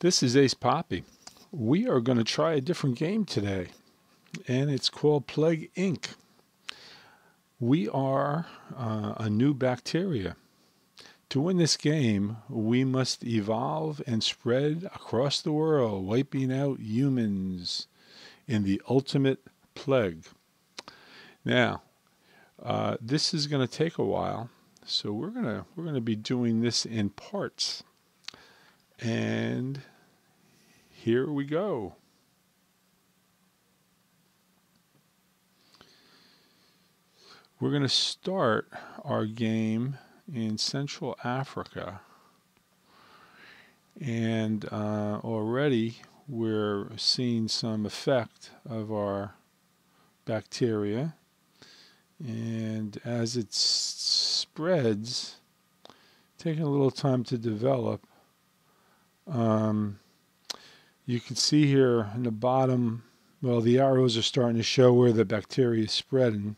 This is Ace Poppy. We are going to try a different game today, and it's called Plague Inc. We are a new bacteria. To win this game, we must evolve and spread across the world, wiping out humans in the ultimate plague. Now, this is going to take a while, so we're going to be doing this in parts. And here we go. We're going to start our game in Central Africa. And already we're seeing some effect of our bacteria. And as it spreads, taking a little time to develop, you can see here in the bottom, well, the arrows are starting to show where the bacteria is spreading.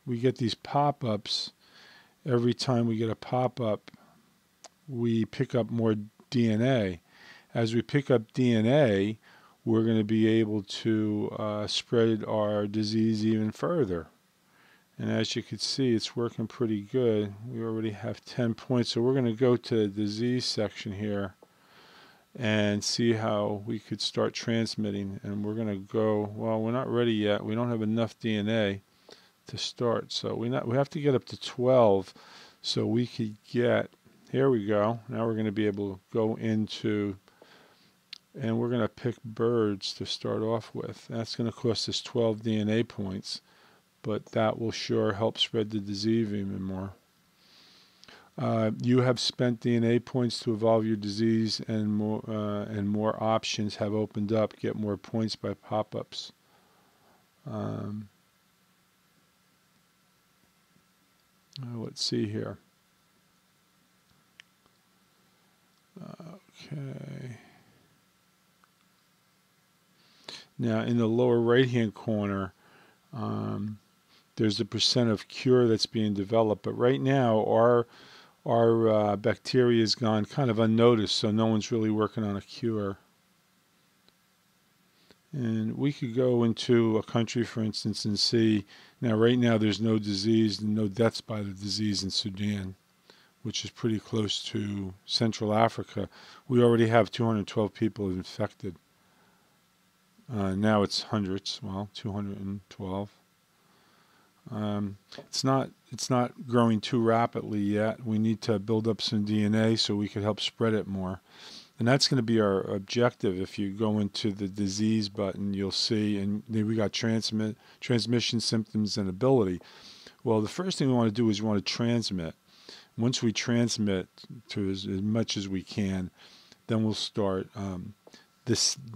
We get these pop-ups. Every time we get a pop-up, we pick up more DNA. As we pick up DNA, we're going to be able to spread our disease even further. And as you can see, it's working pretty good. We already have 10 points. So we're going to go to the disease section here and see how we could start transmitting. And we're going to go, well, we're not ready yet. We don't have enough DNA to start. So we have to get up to 12 so we could get, here we go. Now we're going to be able to go into, and we're going to pick birds to start off with. That's going to cost us 12 DNA points, but that will sure help spread the disease even more. You have spent DNA points to evolve your disease, and more options have opened up. Get more points by pop-ups. Let's see here. Okay. Now, in the lower right-hand corner, there's the percent of cure that's being developed. But right now, our bacteria has gone kind of unnoticed, so no one's really working on a cure. And we could go into a country, for instance, and see, now right now there's no disease, no deaths by the disease in Sudan, which is pretty close to Central Africa. We already have 212 people infected. Now it's hundreds, well, 212. It's not growing too rapidly yet. We need to build up some DNA so we could help spread it more. And that's going to be our objective. If you go into the disease button, you'll see, and then we got transmission, symptoms, and ability. Well, the first thing we want to do is we want to transmit. Once we transmit to as much as we can, then we'll start.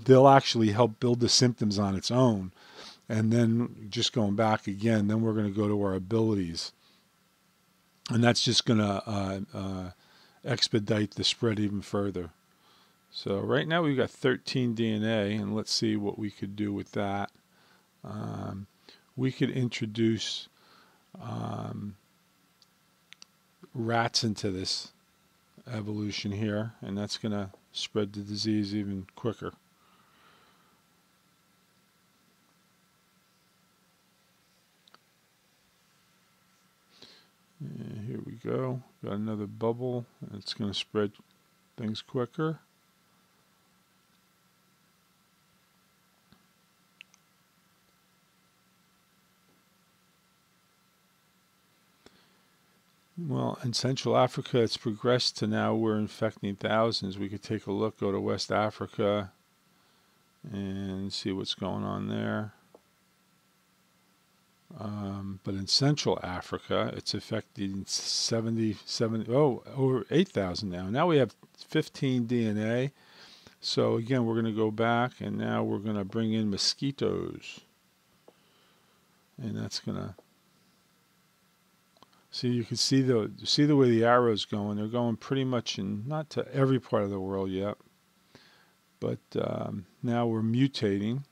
They'll actually help build the symptoms on its own. And then just going back again, then we're going to go to our abilities. And that's just going to expedite the spread even further. So right now we've got 13 DNA, and let's see what we could do with that. We could introduce rats into this evolution here, and that's going to spread the disease even quicker. And here we go. Got another bubble. It's going to spread things quicker. Well, in Central Africa, it's progressed to now we're infecting thousands. We could take a look, go to West Africa, and see what's going on there. But in Central Africa, it's affecting over 8,000 now. Now we have 15 DNA. So again, we're going to go back, and now we're going to bring in mosquitoes. And that's going to... See, you can see the way the arrow's going. They're going pretty much not to every part of the world yet. But now we're mutating,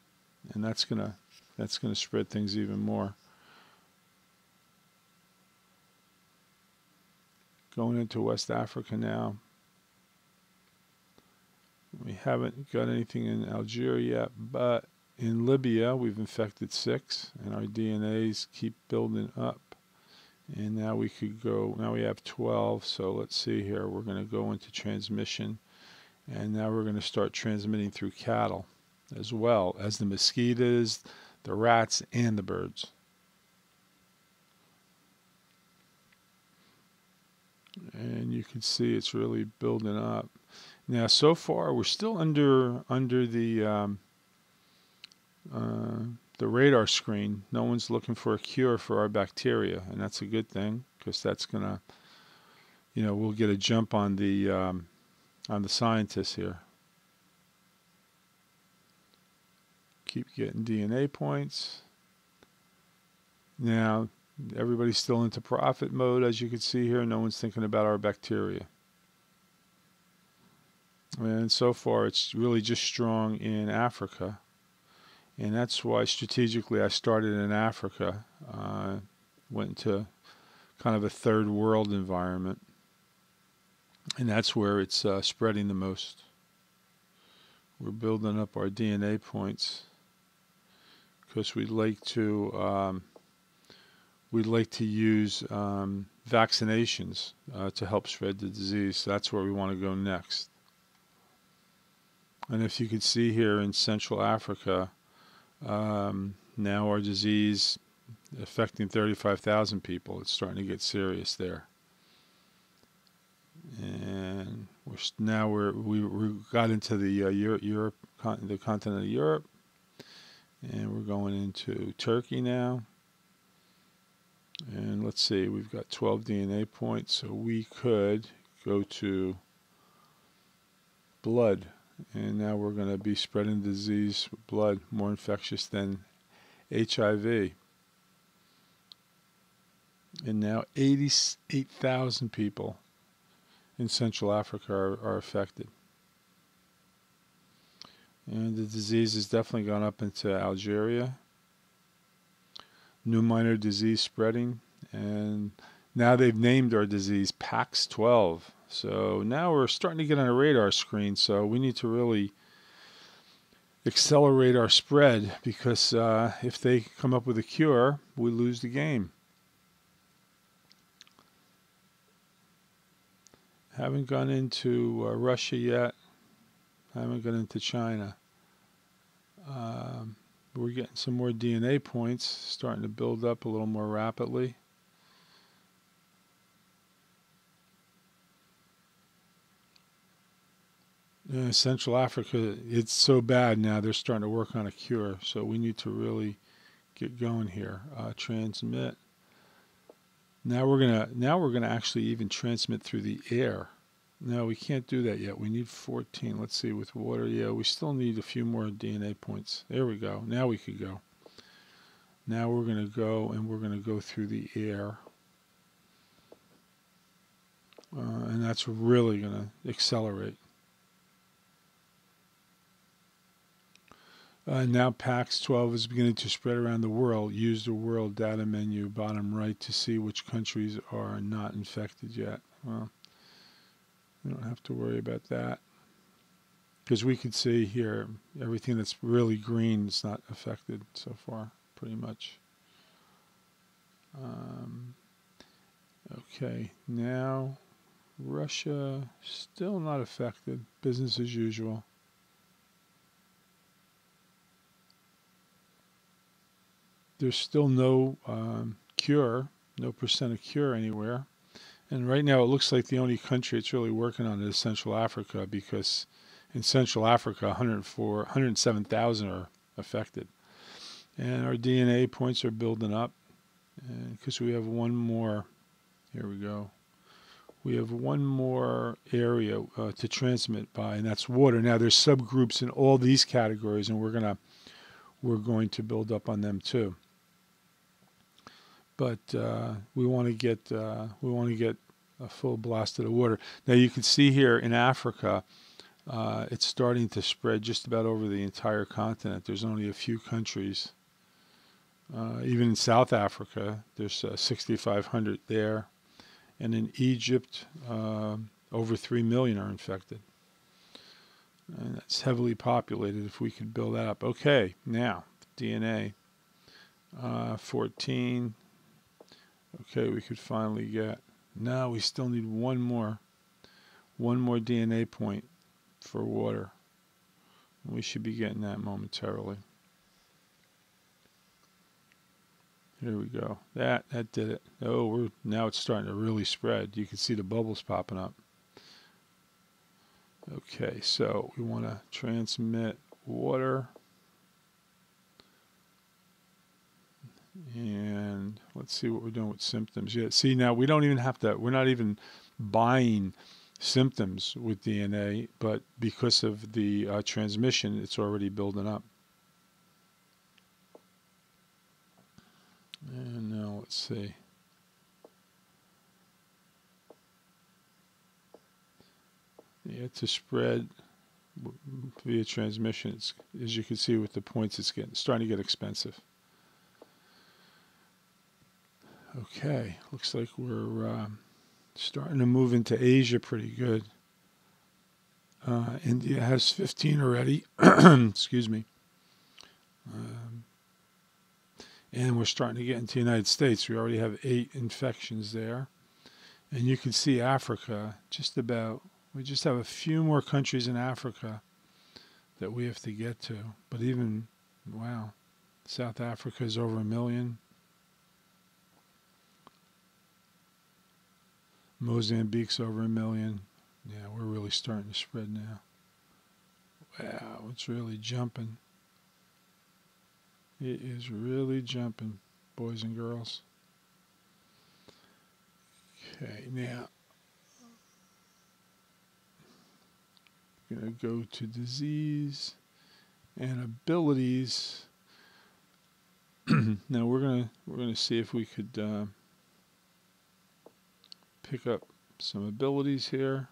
and that's going to spread things even more. Going into West Africa now. We haven't got anything in Algeria yet, but in Libya we've infected 6, and our DNAs keep building up. And now we could go, now we have 12, so let's see here. We're going to go into transmission, and now we're going to start transmitting through cattle, as well as the mosquitoes, the rats, and the birds. And you can see it's really building up. Now, so far, we're still under the radar screen. No one's looking for a cure for our bacteria, and that's a good thing, because that's gonna, we'll get a jump on the scientists here. Keep getting DNA points. Now, everybody's still into profit mode, as you can see here. No one's thinking about our bacteria. And so far, it's really just strong in Africa. And that's why strategically I started in Africa. Went into kind of a third world environment. And that's where it's spreading the most. We're building up our DNA points, because we'd like to use vaccinations to help spread the disease. So that's where we want to go next. And if you could see here in Central Africa, now our disease affecting 35,000 people. It's starting to get serious there. And we got into the the continent of Europe, and we're going into Turkey now. And let's see, we've got 12 DNA points, so we could go to blood. And now we're going to be spreading disease with blood, more infectious than HIV. And now 88,000 people in Central Africa are affected. And the disease has definitely gone up into Algeria. New minor disease spreading. And now they've named our disease PAX-12. So now we're starting to get on a radar screen, so we need to really accelerate our spread, because if they come up with a cure, we lose the game. Haven't gone into Russia yet. Haven't gone into China. We're getting some more DNA points, starting to build up a little more rapidly. Central Africa, it's so bad now, they're starting to work on a cure, so we need to really get going here. Transmit. Now we're gonna actually even transmit through the air. No, we can't do that yet. We need 14. Let's see, with water, yeah, we still need a few more DNA points. There we go. Now we could go. Now we're gonna go, and we're gonna go through the air. And that's really gonna accelerate. Now PAX-12 is beginning to spread around the world. Use the world data menu, bottom right, to see which countries are not infected yet. Well, we don't have to worry about that, because we could see here everything that's really green is not affected so far, pretty much. Okay, now Russia, still not affected. Business as usual. There's still no cure, no percent of cure anywhere. And right now it looks like the only country it's really working on is Central Africa, because in Central Africa 107,000 are affected. And our DNA points are building up, because we have one more, here we go. We have one more area to transmit by, and that's water. Now there's subgroups in all these categories, and we're going to build up on them too. But we want to get a full blast of the water. Now you can see here in Africa, it's starting to spread just about over the entire continent. There's only a few countries. Even in South Africa, there's 6,500 there, And in Egypt, over 3 million are infected. And that's heavily populated if we could build that up. Okay, now, DNA. 14. Okay, we could finally get... Now we still need one more DNA point for water. We should be getting that momentarily. Here we go. That did it. Oh, now it's starting to really spread. You can see the bubbles popping up. Okay, so we want to transmit water. And let's see what we're doing with symptoms. Yeah, see, now we don't even have to, we're not even buying symptoms with DNA, but because of the transmission, it's already building up. And now let's see. Yeah, to spread via transmission, it's, as you can see with the points, it's starting to get expensive. Okay, looks like we're starting to move into Asia pretty good. India has 15 already. Excuse me. And we're starting to get into the United States. We already have 8 infections there. And you can see Africa, just about, we just have a few more countries in Africa that we have to get to. But even, wow, South Africa is over 1 million. Mozambique's over 1 million. Yeah, we're really starting to spread now. Wow, it's really jumping. It is really jumping, boys and girls. Okay, now I'm going to go to disease and abilities. Now we're gonna see if we could pick up some abilities here.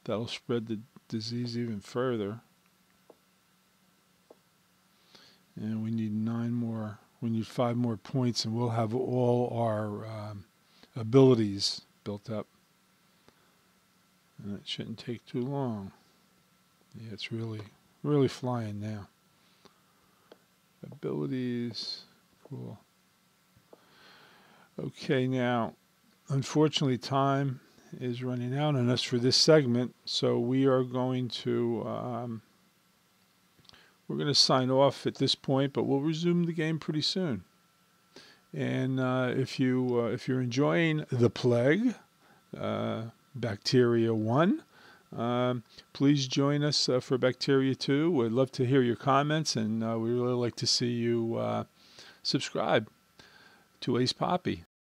That'll spread the disease even further. And we need 9 more. We need 5 more points, and we'll have all our abilities built up. And it shouldn't take too long. Yeah, it's really flying now. Abilities, cool. Okay, now, unfortunately, time is running out on us for this segment, so we are going to we're going to sign off at this point, but we'll resume the game pretty soon. And if you're enjoying the plague, Bacteria 1, please join us for Bacteria 2. We'd love to hear your comments, and we really like to see you subscribe to Ace Poppy.